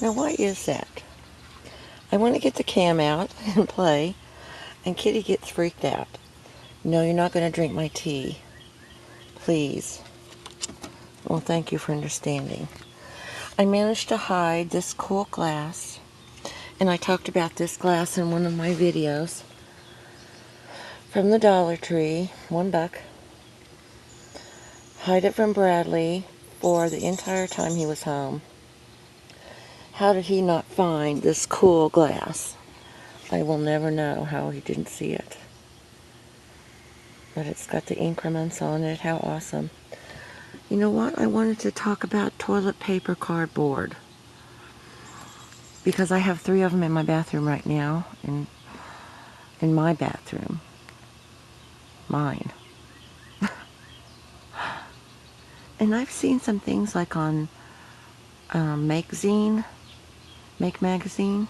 Now, why is that? I want to get the cam out and play, and Kitty gets freaked out. No, you're not going to drink my tea. Please. Well, thank you for understanding. I managed to hide this cool glass, and I talked about this glass in one of my videos from the Dollar Tree, $1. Hide it from Bradley for the entire time he was home. How did he not find this cool glass? I will never know how he didn't see it. But it's got the increments on it. How awesome. You know what? I wanted to talk about toilet paper cardboard. Because I have 3 of them in my bathroom right now. In my bathroom. Mine. And I've seen some things like on Make Magazine,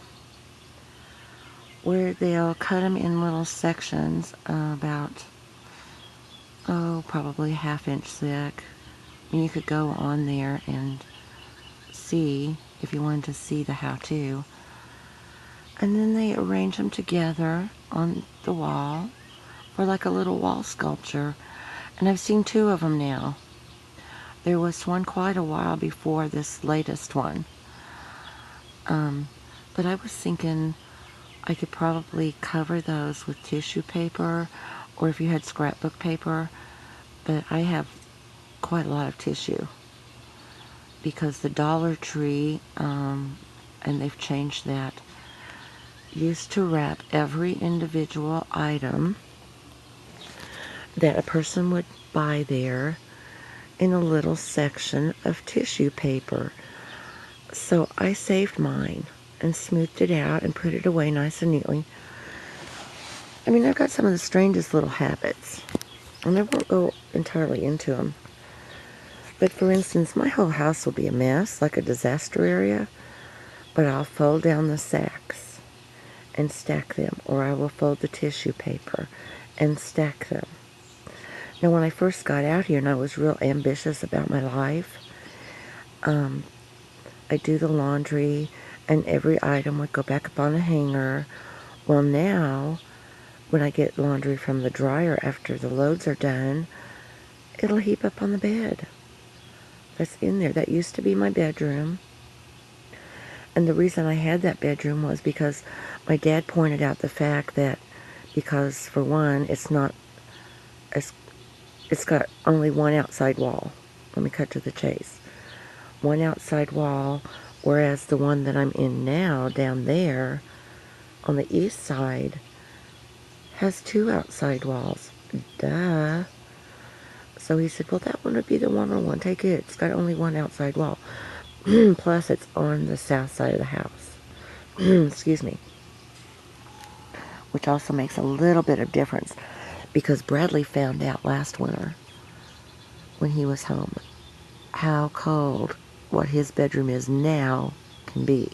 where they'll cut them in little sections about, probably a ½ inch thick. And you could go on there and see, if you wanted to see the how-to. And then they arrange them together on the wall for like a little wall sculpture. And I've seen 2 of them now. There was one quite a while before this latest one. But I was thinking I could probably cover those with tissue paper, or if you had scrapbook paper. But I have quite a lot of tissue, because the Dollar Tree, and they've changed that, used to wrap every individual item that a person would buy there in a little section of tissue paper. So I saved mine and smoothed it out and put it away nice and neatly. I mean, I've got some of the strangest little habits, and I won't go entirely into them. But for instance, my whole house will be a mess, like a disaster area, but I'll fold down the sacks and stack them, or I will fold the tissue paper and stack them. Now, when I first got out here and I was real ambitious about my life, I do the laundry and every item would go back up on a hanger. Well, now, when I get laundry from the dryer after the loads are done, it'll heap up on the bed. That's in there. That used to be my bedroom. And the reason I had that bedroom was because my dad pointed out the fact that, because for one, it's got only one outside wall. Let me cut to the chase. One outside wall, whereas the one that I'm in now, down there, on the east side, has 2 outside walls. Duh. So he said, well, that one would be the warmer one. Take it. It's got only one outside wall. Plus, it's on the south side of the house. Excuse me. Which also makes a little bit of difference, because Bradley found out last winter, when he was home, how cold what his bedroom is now can be.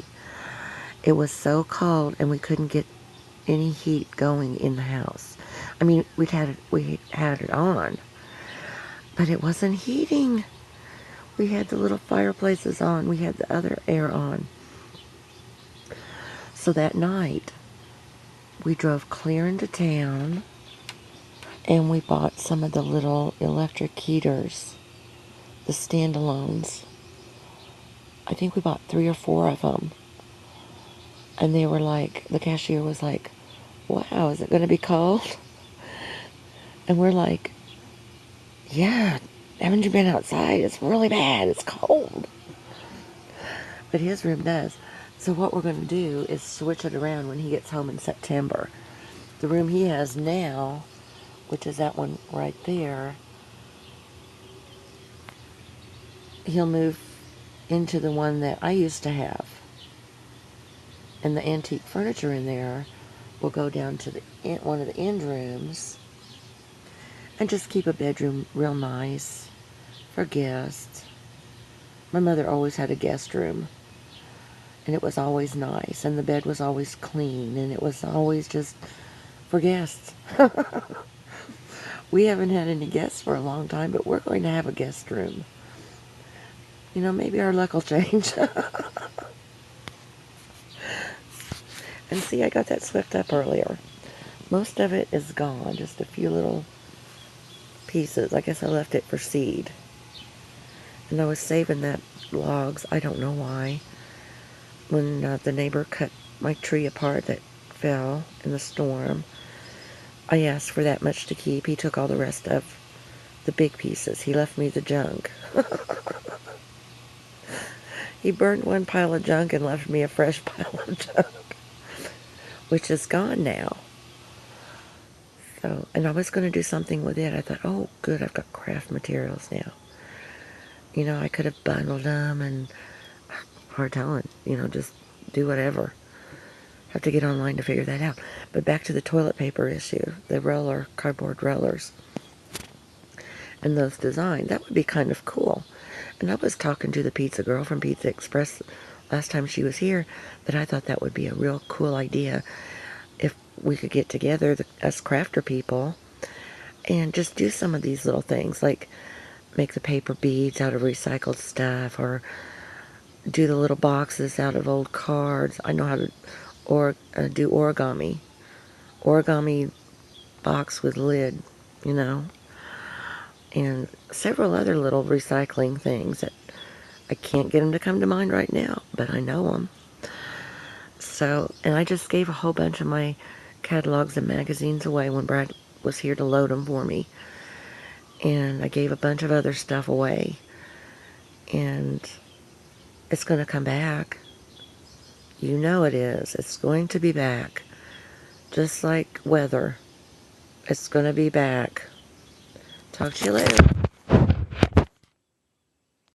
It was so cold, and we couldn't get any heat going in the house. I mean, we had it on, but it wasn't heating. We had the little fireplaces on. We had the other air on. So that night, we drove clear into town, and we bought some of the little electric heaters, the standalones. I think we bought 3 or 4 of them. And they were like, the cashier was like, wow, is it going to be cold? And we're like, yeah, haven't you been outside? It's really bad. It's cold. But his room does. So what we're going to do is switch it around when he gets home in September. The room he has now, which is that one right there, he'll move into the one that I used to have. And the antique furniture in there will go down to one of the end rooms, and just keep a bedroom real nice for guests. My mother always had a guest room, and it was always nice, and the bed was always clean, and it was always just for guests. We haven't had any guests for a long time, but we're going to have a guest room. You know, maybe our luck will change. And see, I got that swept up earlier. Most of it is gone, just a few little pieces. I guess I left it for seed. And I was saving that logs, I don't know why. When the neighbor cut my tree apart that fell in the storm, I asked for that much to keep. He took all the rest of the big pieces. He left me the junk. He burned one pile of junk and left me a fresh pile of junk, which is gone now. So, and I was going to do something with it. I thought, oh, good, I've got craft materials now. You know, I could have bundled them and, hard telling, you know, just do whatever. Have to get online to figure that out. But back to the toilet paper issue, the roller, cardboard rollers, and those designs. That would be kind of cool. And I was talking to the pizza girl from Pizza Express last time she was here, that I thought that would be a real cool idea if we could get together, us crafter people, and just do some of these little things, like make the paper beads out of recycled stuff, or do the little boxes out of old cards. I know how to do origami. Origami box with lid, you know. And several other little recycling things that I can't get them to come to mind right now, but I know them. So, and I just gave a whole bunch of my catalogs and magazines away when Brad was here to load them for me. And I gave a bunch of other stuff away. And it's going to come back. You know it is. It's going to be back. Just like weather. It's going to be back. Talk to you later.